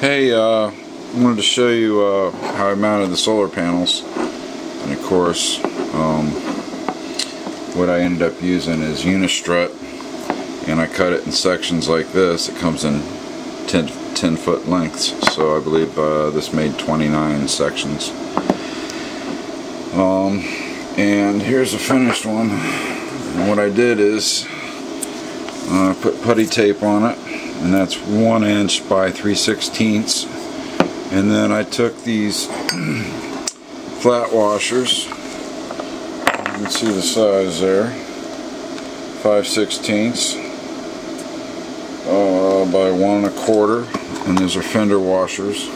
Hey, I wanted to show you how I mounted the solar panels, and of course what I ended up using is unistrut, and I cut it in sections like this. It comes in 10 foot lengths, so I believe this made 29 sections. And here's a finished one, and what I did is put putty tape on it, and that's 1 inch by 3/16, and then I took these flat washers. You can see the size there, 5/16 by 1 1/4, and these are fender washers,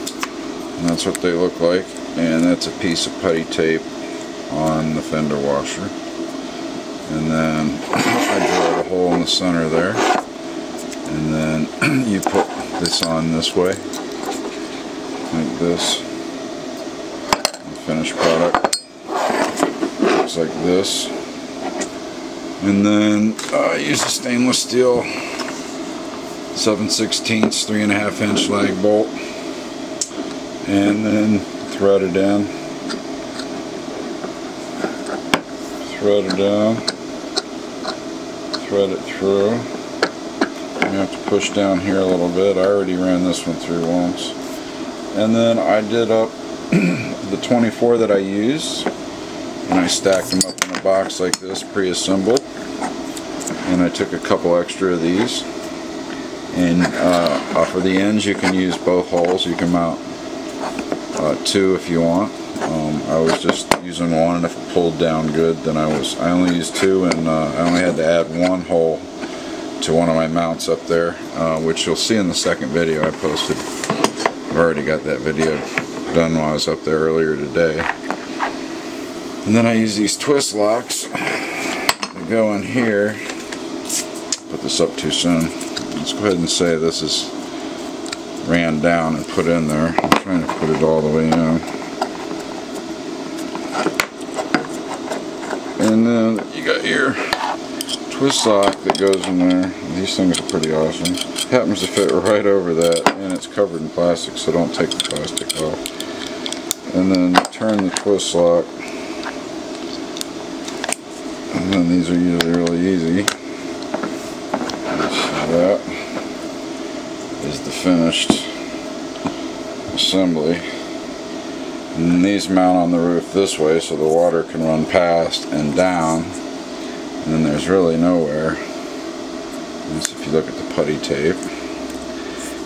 and that's what they look like. And that's a piece of putty tape on the fender washer, and then I drilled a hole in the center there, and then you put this on this way like this. The finished product looks like this, and then I use a stainless steel 7/16 3.5 inch lag bolt, and then thread it in, thread it down, thread it through. You have to push down here a little bit. I already ran this one through once. And then I did up the 24 that I used, and I stacked them up in a box like this, pre-assembled. And I took a couple extra of these. And for the ends, you can use both holes. You can mount 2 if you want. I was just using 1, and if it pulled down good, then I only used 2, and I only had to add 1 hole to one of my mounts up there, which you'll see in the second video I posted. I've already got that video done while I was up there earlier today. And then I use these twist locks to go in here. Put this up too soon. Let's go ahead and say this is ran down and put in there. I'm trying to put it all the way in. And then you got your twist lock that goes in there. These things are pretty awesome. It happens to fit right over that, and it's covered in plastic, so don't take the plastic off. And then turn the twist lock, and then these are usually really easy. So that is the finished assembly. And these mount on the roof this way, so the water can run past and down. And then there's really nowhere. That's if you look at the putty tape.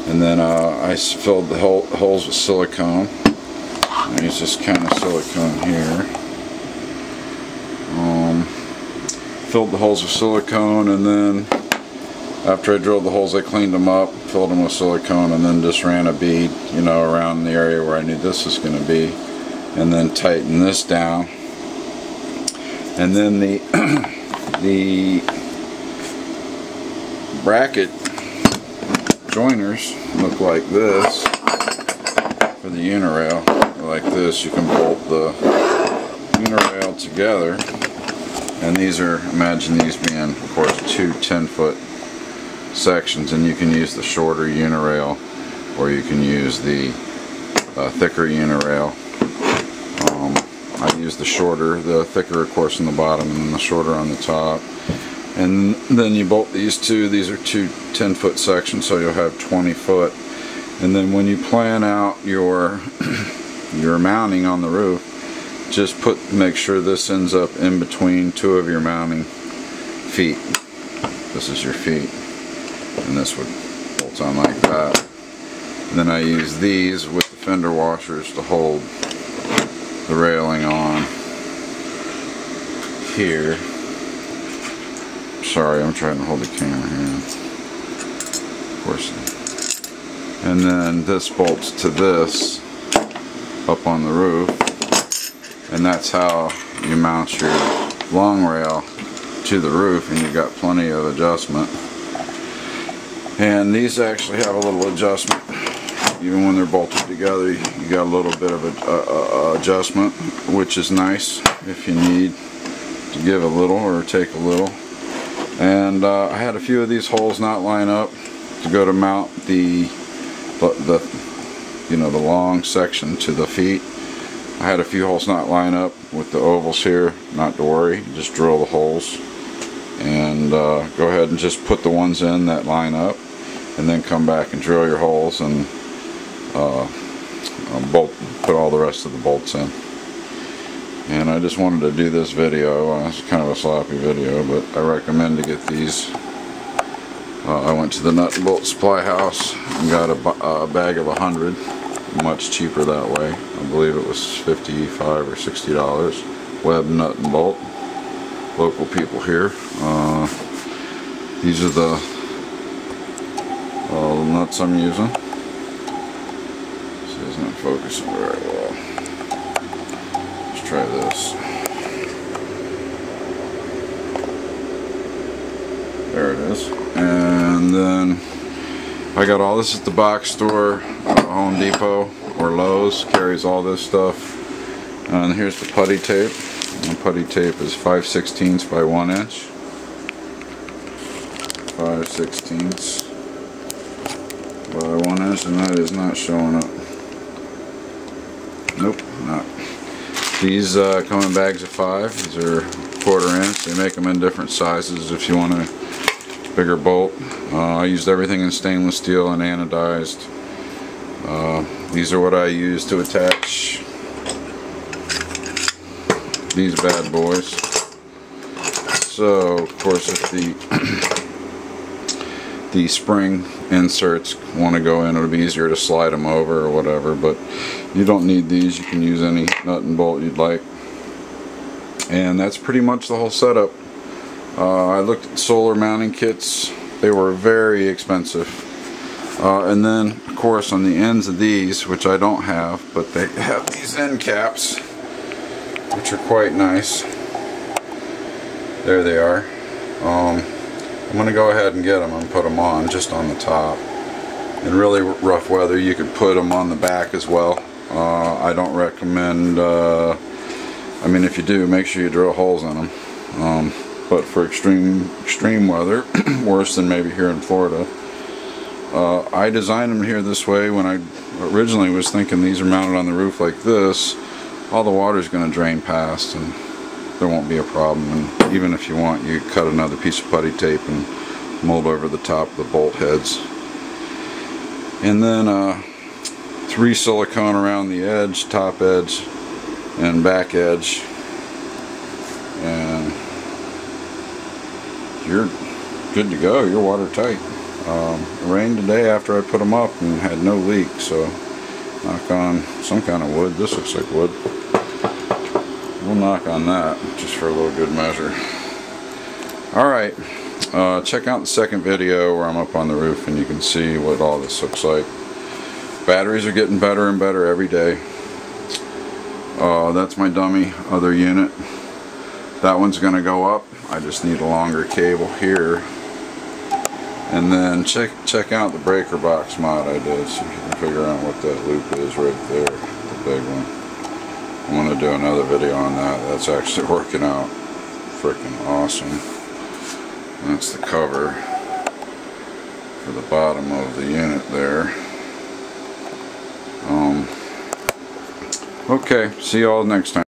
And then I filled the holes with silicone. I use this kind of silicone here. Filled the holes with silicone, and then after I drilled the holes, I cleaned them up, filled them with silicone, and then just ran a bead, around the area where I knew this was going to be, and then tightened this down. And then the bracket joiners look like this for the unirail. Like this, you can bolt the unirail together, and these are, imagine these being, of course, 2 10-foot sections, and you can use the shorter unirail, or you can use the thicker unirail. I use the shorter, the thicker, of course, on the bottom, and then the shorter on the top. And then you bolt these two. These are 2 10-foot sections, so you'll have 20 foot. And then when you plan out your mounting on the roof, just make sure this ends up in between 2 of your mounting feet. This is your feet, and this would bolt on like that. And then I use these with the fender washers to hold the railing on here. Sorry, I'm trying to hold the camera here. Of course. And then this bolts to this up on the roof, and that's how you mount your long rail to the roof, and you've got plenty of adjustment. And these actually have a little adjustment. Even when they're bolted together, you got a little bit of adjustment, which is nice if you need to give a little or take a little. And I had a few of these holes not line up to go to mount the you know, the long section to the feet. I had a few holes not line up with the ovals here. Not to worry, just drill the holes and go ahead and just put the ones in that line up, and then come back and drill your holes and put all the rest of the bolts in. And I just wanted to do this video. It's kind of a sloppy video, but I recommend to get these. I went to the nut and bolt supply house and got a bag of 100. Much cheaper that way. I believe it was $55 or $60. Web nut and bolt. Local people here. These are the nuts I'm using. This isn't focusing very well. Let's try this. There it is. And then I got all this at the box store, Home Depot or Lowe's. Carries all this stuff. And here's the putty tape. And the putty tape is 5/16 by 1 inch. 5/16 by 1 inch, and that is not showing up. Nope, not. These come in bags of 5. These are 1/4 inch. They make them in different sizes if you want a bigger bolt. I used everything in stainless steel and anodized. These are what I use to attach these bad boys. So of course if the spring inserts want to go in, it'll be easier to slide them over or whatever, but you don't need these. You can use any nut and bolt you'd like. And that's pretty much the whole setup. I looked at solar mounting kits. They were very expensive. And then of course on the ends of these, which I don't have, but they have these end caps, which are quite nice. There they are. I'm going to go ahead and get them and put them on just on the top. In really rough weather you could put them on the back as well. I don't recommend, I mean if you do, make sure you drill holes in them. But for extreme weather, worse than maybe here in Florida, I designed them here this way. When I originally was thinking these are mounted on the roof like this, all the water is going to drain past and there won't be a problem. And even if you want, you cut another piece of putty tape and mold over the top of the bolt heads. And then 3 silicone around the edge, top edge and back edge, and you're good to go. You're watertight. It rained today after I put them up and had no leak, so knock on some kind of wood. This looks like wood. We'll knock on that just for a little good measure. Alright, check out the second video where I'm up on the roof and you can see what all this looks like. Batteries are getting better and better every day. That's my dummy other unit. That one's going to go up. I just need a longer cable here. And then check out the breaker box mod I did, so you can figure out what that loop is right there, the big one. I'm going to do another video on that. That's actually working out freaking awesome. That's the cover for the bottom of the unit there. Okay, see you all next time.